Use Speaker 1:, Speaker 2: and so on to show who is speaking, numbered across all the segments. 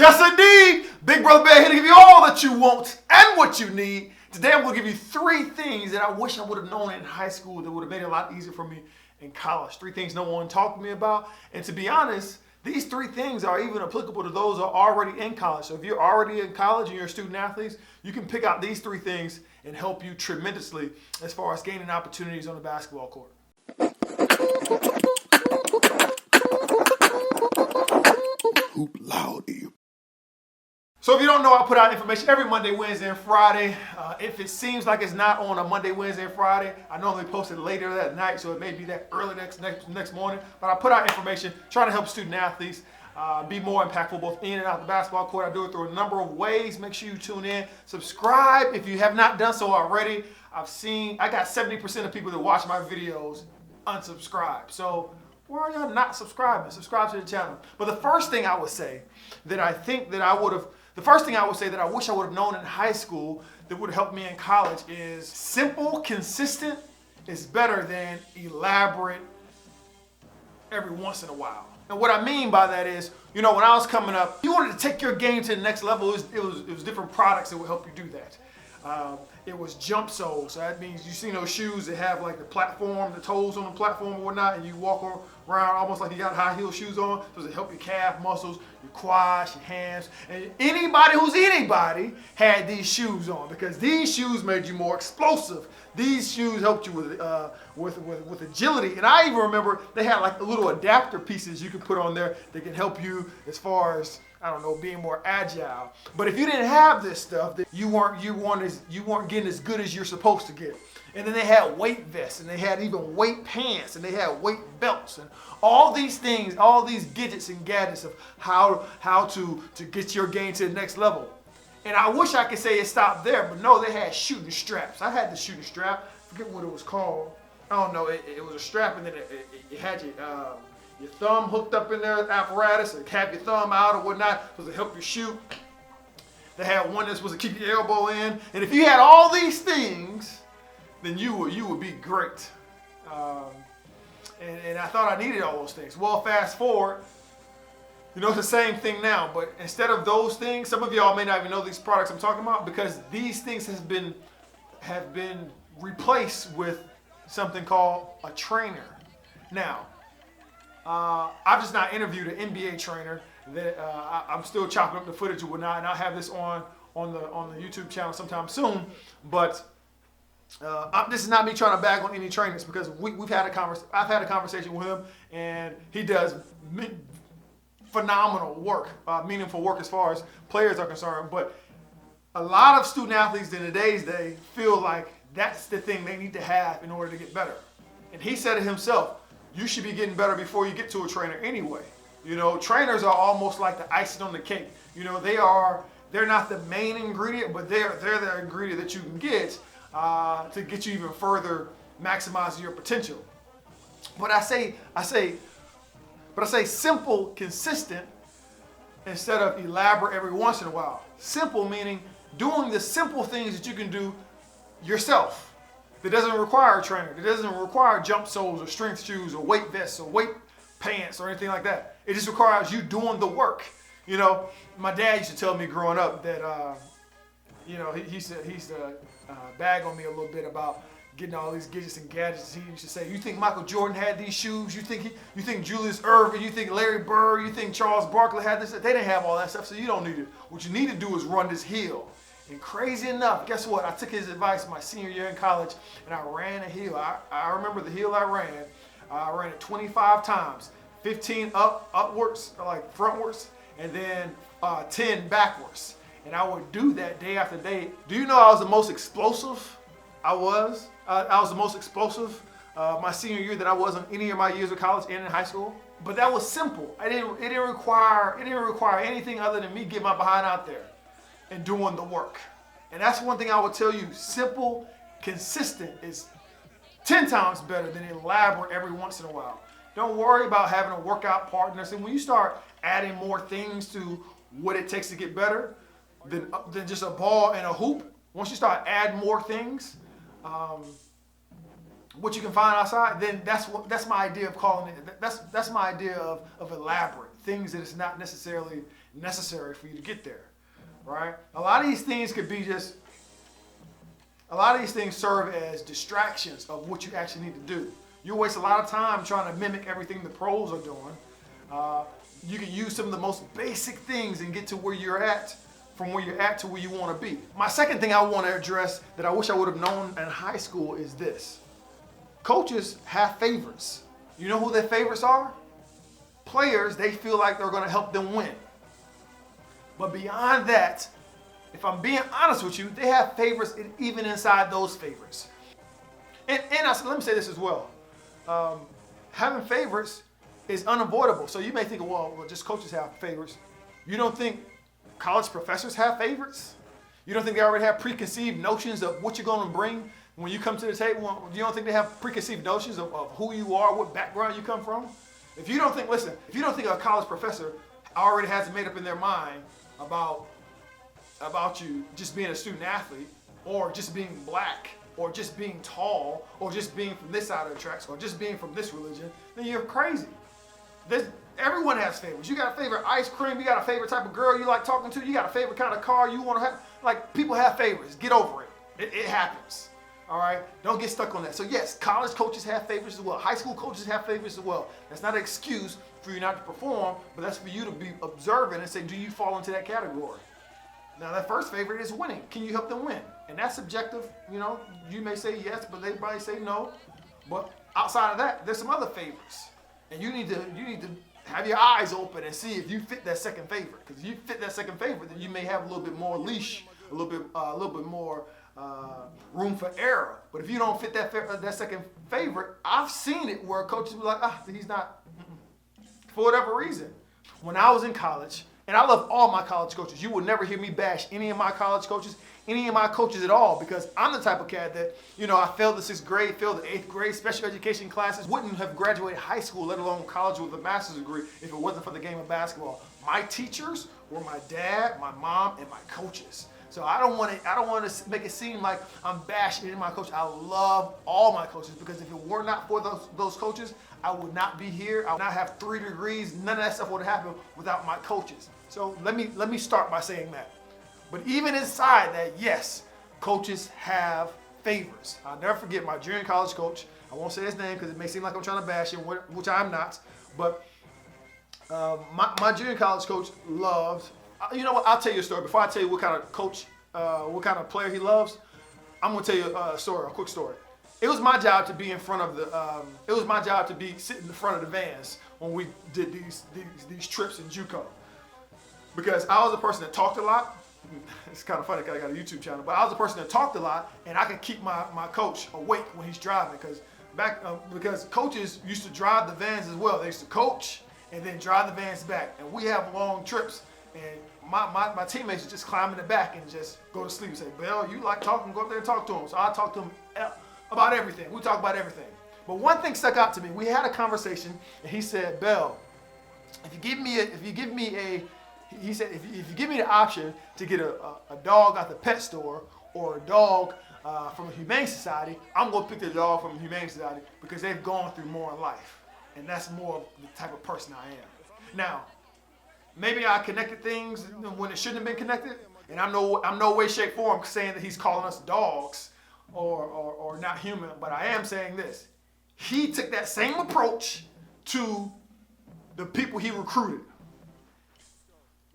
Speaker 1: Yes, indeed. Big Brother Bear here to give you all that you want and what you need. Today I'm going to give you 3 things that I wish I would have known in high school that would have made it a lot easier for me in college. 3 things no one talked to me about. And to be honest, these 3 things are even applicable to those who are already in college. So if you're already in college and you're a student athlete, you can pick out these 3 things and help you tremendously as far as gaining opportunities on the basketball court. Hoop loud. So if you don't know, I put out information every Monday, Wednesday, and Friday. If it seems like it's not on a Monday, Wednesday, and Friday, I normally post it later that night, so it may be that early next morning. But I put out information trying to help student athletes be more impactful both in and out the basketball court. I do it through a number of ways. Make sure you tune in. Subscribe if you have not done so already. I got 70% of people that watch my videos unsubscribe. So why are y'all not subscribing? Subscribe to the channel. But the first thing I would say that I wish I would have known in high school that would have helped me in college is simple, consistent is better than elaborate every once in a while. And what I mean by that is, when I was coming up, you wanted to take your game to the next level. It was different products that would help you do that. It was jump soles. So that means you see those shoes that have like the platform, the toes on the platform or whatnot, and you walk around almost like you got high heel shoes on. So it help your calf muscles, your quads, your hands. And anybody had these shoes on because these shoes made you more explosive. These shoes helped you with agility. And I even remember they had like little adapter pieces you could put on there that can help you as far as, being more agile. But if you didn't have this stuff, then you weren't getting as good as you're supposed to get. And then they had weight vests, and they had even weight pants, and they had weight belts, and all these things, all these gadgets and gadgets of how to get your game to the next level. And I wish I could say it stopped there, but no, they had shooting straps. I had the shooting strap. I forget what it was called. I don't know. It was a strap, and then it had your thumb hooked up in there, apparatus, and have your thumb out or whatnot, supposed to help you shoot. They had one that's supposed to keep your elbow in. And if you had all these things, then you would be great. And I thought I needed all those things. Well, fast forward, it's the same thing now. But instead of those things, some of y'all may not even know these products I'm talking about because these things have been replaced with something called a trainer. Now, I've just not interviewed an NBA trainer. That I'm still chopping up the footage and whatnot, and I'll have this on the YouTube channel sometime soon. But this is not me trying to bag on any trainers because I've had a conversation with him, and he does phenomenal work, meaningful work as far as players are concerned. But a lot of student athletes in today's day feel like that's the thing they need to have in order to get better. And he said it himself. You should be getting better before you get to a trainer anyway. Trainers are almost like the icing on the cake. They're not the main ingredient, but they're the ingredient that you can get to get you even further maximizing your potential. But I say simple, consistent instead of elaborate every once in a while. Simple meaning doing the simple things that you can do yourself. That doesn't require a trainer. It doesn't require jump soles or strength shoes or weight vests or weight pants or anything like that. It just requires you doing the work. My dad used to tell me growing up that, he used to bag on me a little bit about getting all these gadgets and gadgets. He used to say, you think Michael Jordan had these shoes? You think Julius Erving? You think Larry Bird? You think Charles Barkley had this? They didn't have all that stuff, so you don't need it. What you need to do is run this hill. And crazy enough, guess what? I took his advice my senior year in college, and I ran a hill. I remember the hill I ran. I ran it 25 times, 15 upwards, like frontwards, and then 10 backwards. And I would do that day after day. Do you know I was the most explosive? I was the most explosive my senior year that I was in any of my years of college and in high school. But that was simple. It didn't require anything other than me getting my behind out there and doing the work. And that's one thing I would tell you. Simple, consistent is 10 times better than elaborate every once in a while. Don't worry about having a workout partner. And when you start adding more things to what it takes to get better than just a ball and a hoop, once you start adding more things, what you can find outside, then that's my idea of calling it. That's my idea of elaborate things that it's not necessarily necessary for you to get there, right? A lot of these things serve as distractions of what you actually need to do. You waste a lot of time trying to mimic everything the pros are doing. You can use some of the most basic things and get to where you're at, from where you're at to where you want to be. My second thing I want to address that I wish I would have known in high school is this. Coaches have favorites. You know who their favorites are? Players they feel like they're going to help them win. But beyond that, if I'm being honest with you, they have favorites even inside those favorites. And let me say this as well. Having favorites is unavoidable. So you may think, well, just coaches have favorites. You don't think college professors have favorites? You don't think they already have preconceived notions of what you're going to bring when you come to the table? You don't think they have preconceived notions of who you are, what background you come from? If you don't think a college professor already has it made up in their mind about you just being a student athlete, or just being black, or just being tall, or just being from this side of the tracks, or just being from this religion, then you're crazy. Everyone has favorites. You got a favorite ice cream, you got a favorite type of girl you like talking to, you got a favorite kind of car you want to have. Like, people have favorites. Get over it. It happens. All right? Don't get stuck on that. So yes, college coaches have favorites as well. High school coaches have favorites as well. That's not an excuse for you not to perform, but that's for you to be observant and say, do you fall into that category? Now, that first favorite is winning. Can you help them win? And that's subjective. You know, you may say yes, but they probably say no. But outside of that, there's some other favorites. And you need to have your eyes open and see if you fit that second favorite. Because if you fit that second favorite, then you may have a little bit more leash, a little bit more room for error. But if you don't fit that second favorite, I've seen it where coaches be like, he's not, for whatever reason. When I was in college, and I love all my college coaches. You will never hear me bash any of my college coaches, any of my coaches at all, because I'm the type of cat that, I failed the 6th grade, failed the 8th grade, special education classes, wouldn't have graduated high school, let alone college with a master's degree if it wasn't for the game of basketball. My teachers were my dad, my mom, and my coaches. So I don't want to make it seem like I'm bashing any of my coaches. I love all my coaches, because if it were not for those coaches, I would not be here. I would not have 3 degrees. None of that stuff would have happened without my coaches. So let me start by saying that. But even inside that, yes, coaches have favorites. I'll never forget my junior college coach. I won't say his name because it may seem like I'm trying to bash him, which I'm not. But my junior college coach loves. You know what? I'll tell you a story. Before I tell you what kind of coach, what kind of player he loves, I'm gonna tell you a quick story. It was my job to be in front of it was my job to be sitting in the front of the vans when we did these trips in JUCO. Because I was a person that talked a lot. It's kind of funny because I got a YouTube channel, but I was a person that talked a lot, and I could keep my coach awake when he's driving. Because coaches used to drive the vans as well. They used to coach and then drive the vans back. And we have long trips, and my teammates would just climb in the back and just go to sleep and say, Bell, you like talking, go up there and talk to him. So I talked to him about everything. We talk about everything. But one thing stuck out to me. We had a conversation, and he said, Bell, if you give me the option to get a dog at the pet store or a dog from a humane society, I'm going to pick the dog from a humane society because they've gone through more in life. And that's more of the type of person I am. Now, maybe I connected things when it shouldn't have been connected. And I'm no way, shape, form saying that he's calling us dogs or not human. But I am saying this. He took that same approach to the people he recruited.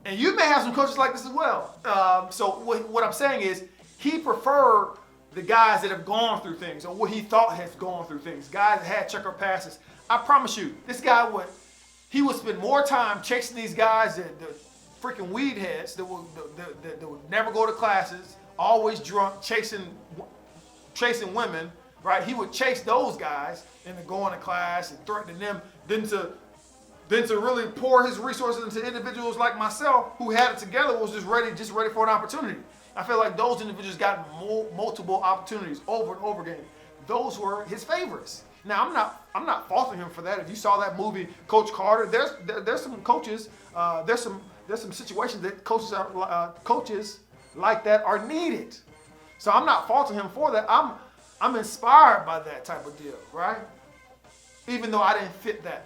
Speaker 1: And you may have some coaches like this as well. So what I'm saying is he preferred the guys that have gone through things, or what he thought has gone through things, guys that had checker passes. I promise you, this guy would spend more time chasing these guys, the freaking weed heads that would never go to classes, always drunk, chasing women, right? He would chase those guys into going to class and threatening them, than to really pour his resources into individuals like myself who had it together, was just ready for an opportunity. I feel like those individuals got multiple opportunities over and over again. Those were his favorites. Now I'm not faulting him for that. If you saw that movie, Coach Carter, there's some coaches, there's some situations that coaches like that are needed. So I'm not faulting him for that. I'm inspired by that type of deal, right? Even though I didn't fit that.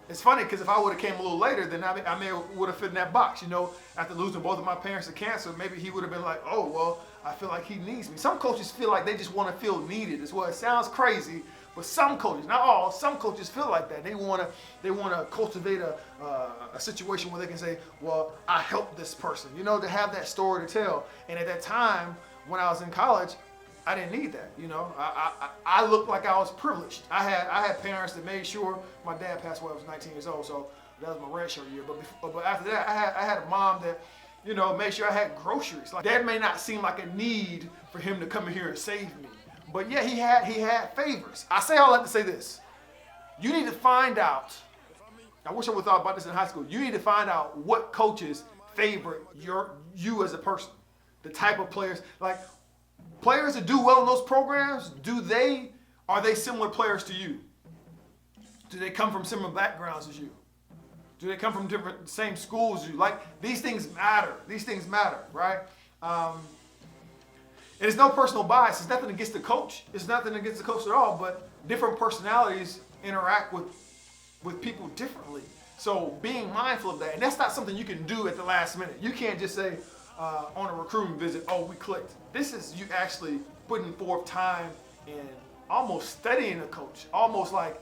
Speaker 1: It's funny because if I would have came a little later, then I may would have fit in that box. You know, after losing both of my parents to cancer, maybe he would have been like, oh, well, I feel like he needs me. Some coaches feel like they just want to feel needed as well. It sounds crazy, but some coaches, not all, some coaches feel like that. They want to cultivate a situation where they can say, well, I helped this person, you know, to have that story to tell. And at that time, when I was in college, I didn't need that, you know. I looked like I was privileged. I had parents that made sure. My dad passed away. I was 19 years old, so that was my red shirt year. But after that, I had a mom that, you know, made sure I had groceries. Like that may not seem like a need for him to come in here and save me, but yeah, he had favors. I say all that to say this: you need to find out. I wish I would have thought about this in high school. You need to find out what coaches favor you as a person, the type of players like. Players that do well in those programs, are they similar players to you? Do they come from similar backgrounds as you? Do they come from same schools as you? Like, these things matter. These things matter, right? And it's no personal bias. It's nothing against the coach. It's nothing against the coach at all, but different personalities interact with people differently. So being mindful of that, and that's not something you can do at the last minute. You can't just say, on a recruiting visit, oh, we clicked. This is you actually putting forth time and almost studying a coach, almost like,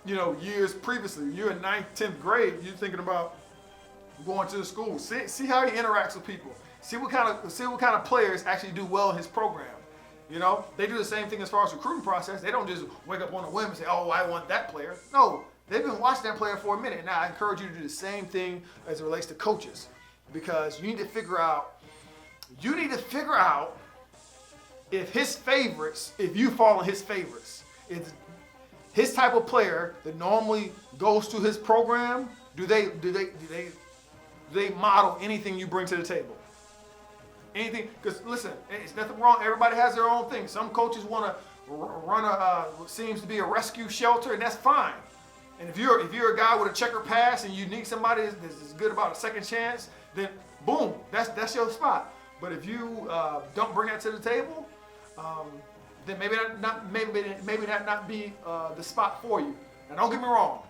Speaker 1: you know, years previously. You're in 9th, 10th grade, you're thinking about going to the school. See how he interacts with people. See what kind of players actually do well in his program. You know, they do the same thing as far as recruiting process. They don't just wake up on a whim and say, oh, I want that player. No, they've been watching that player for a minute. Now, I encourage you to do the same thing as it relates to coaches. Because you need to figure out if his favorites, if you fall in his favorites, if his type of player that normally goes to his program, do they model anything you bring to the table? Anything? Because listen, it's nothing wrong. Everybody has their own thing. Some coaches want to run what seems to be a rescue shelter, and that's fine. And if you're a guy with a checker pass and you need somebody that's good about a second chance, then boom, that's your spot. But if you don't bring that to the table, then maybe that not be the spot for you. Now don't get me wrong.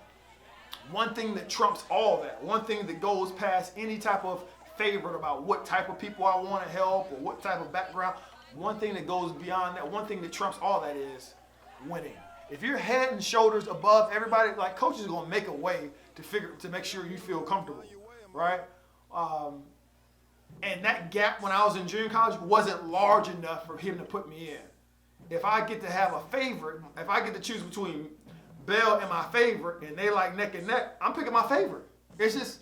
Speaker 1: One thing that trumps all that, one thing that goes past any type of favorite about what type of people I want to help or what type of background, one thing that goes beyond that, one thing that trumps all that is winning. If you're head and shoulders above everybody, like coaches are gonna make a way to make sure you feel comfortable, right? And that gap when I was in junior college wasn't large enough for him to put me in. If I get to have a favorite, if I get to choose between Bell and my favorite, and they like neck and neck, I'm picking my favorite. It's just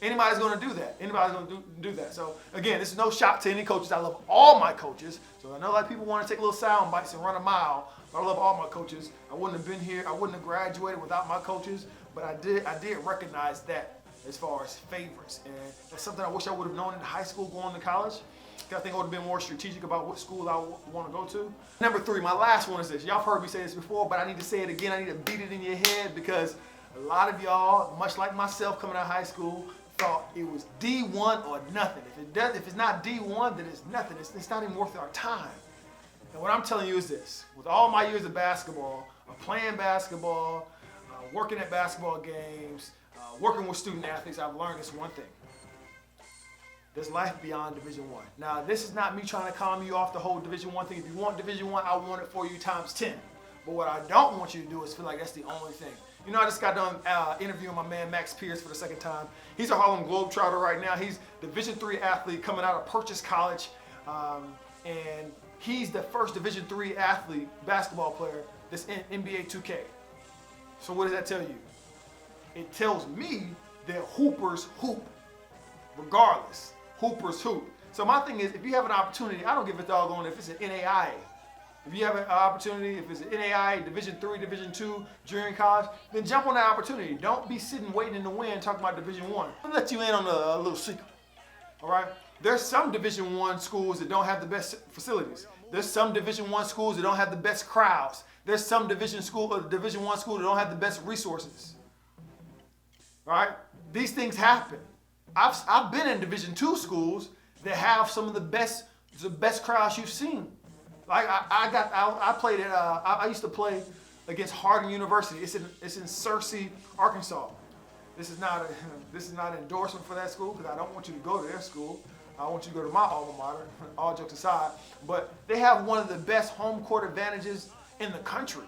Speaker 1: anybody's gonna do that. Anybody's gonna do that. So again, this is no shot to any coaches. I love all my coaches. So I know a lot of people want to take little sound bites and run a mile. I love all my coaches. I wouldn't have been here. I wouldn't have graduated without my coaches. But I did recognize that as far as favorites, and that's something I wish I would have known in high school going to college. I think I would have been more strategic about what school I want to go to. Number 3, my last one is this. Y'all have heard me say this before, but I need to say it again. I need to beat it in your head because a lot of y'all, much like myself coming out of high school, thought it was D1 or nothing. If it's not D1, then it's nothing. It's not even worth our time. And what I'm telling you is this. With all my years of basketball, of playing basketball, working at basketball games, working with student athletes, I've learned this one thing. There's life beyond Division I. Now, this is not me trying to calm you off the whole Division I thing. If you want Division I, I want it for you times 10. But what I don't want you to do is feel like that's the only thing. You know, I just got done interviewing my man Max Pierce for the second time. He's a Harlem Globetrotter right now. He's Division III athlete coming out of Purchase College. And he's the first Division III athlete, basketball player, that's in NBA 2K. So what does that tell you? It tells me that hoopers hoop, regardless. Hoopers hoop. So my thing is, if you have an opportunity, I don't give a doggone if it's an NAIA. If you have an opportunity, if it's an NAIA, Division III, Division II, junior college, then jump on that opportunity. Don't be sitting waiting in the wind talking about Division I. I'll let you in on a little secret. All right? There's some Division I schools that don't have the best facilities. There's some Division I schools that don't have the best crowds. There's some Division I schools that don't have the best resources. All right? These things happen. I've been in Division II schools that have some of the best crowds you've seen. Like I used to play against Harding University. It's in Searcy, Arkansas. This is not an endorsement for that school, because I don't want you to go to their school. I want you to go to my alma mater, all jokes aside. But they have one of the best home court advantages in the country.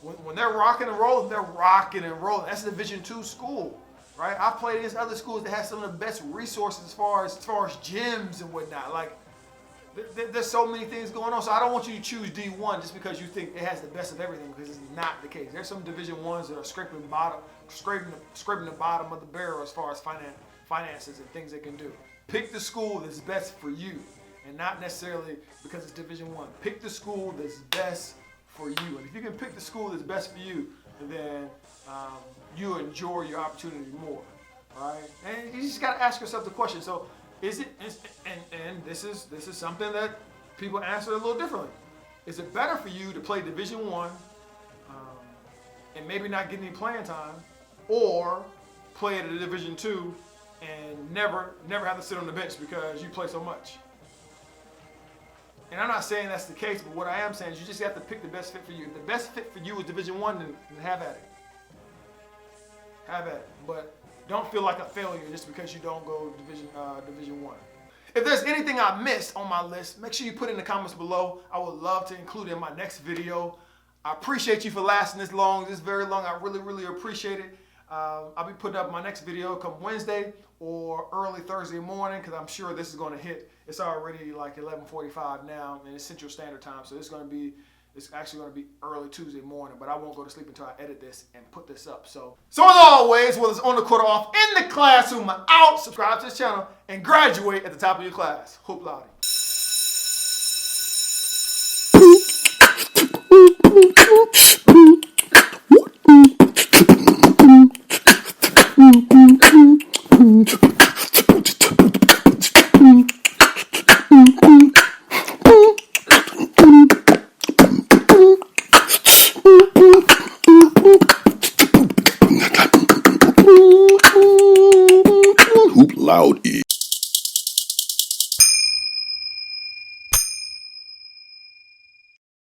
Speaker 1: When they're rocking and rolling, they're rocking and rolling. That's a Division II school, right? I've played against other schools that have some of the best resources as far as gyms and whatnot. Like, there's so many things going on. So I don't want you to choose D1 just because you think it has the best of everything, because it's not the case. There's some Division Is that are scraping the bottom of the barrel as far as finances and things they can do. Pick the school that's best for you, and not necessarily because it's Division I. Pick the school that's best for you. And if you can pick the school that's best for you, then you enjoy your opportunity more, right? And you just got to ask yourself the question. So is it, and this is something that people answer a little differently. Is it better for you to play Division I and maybe not get any playing time, or play at a Division II and never have to sit on the bench because you play so much? And I'm not saying that's the case, but what I am saying is you just have to pick the best fit for you. If the best fit for you is Division I, then have at it. Have at it. But don't feel like a failure just because you don't go Division I. If there's anything I missed on my list, make sure you put it in the comments below. I would love to include it in my next video. I appreciate you for lasting this long, this very long. I really, really appreciate it. I'll be putting up my next video come Wednesday or early Thursday morning, because I'm sure this is going to hit. It's already like 11:45 now, and it's Central Standard Time, so it's actually going to be early Tuesday morning. But I won't go to sleep until I edit this and put this up. So as always, whether it's on the court or off, in the classroom or out, subscribe to this channel and graduate at the top of your class. Hoop Lottie.
Speaker 2: Hoop Loud E.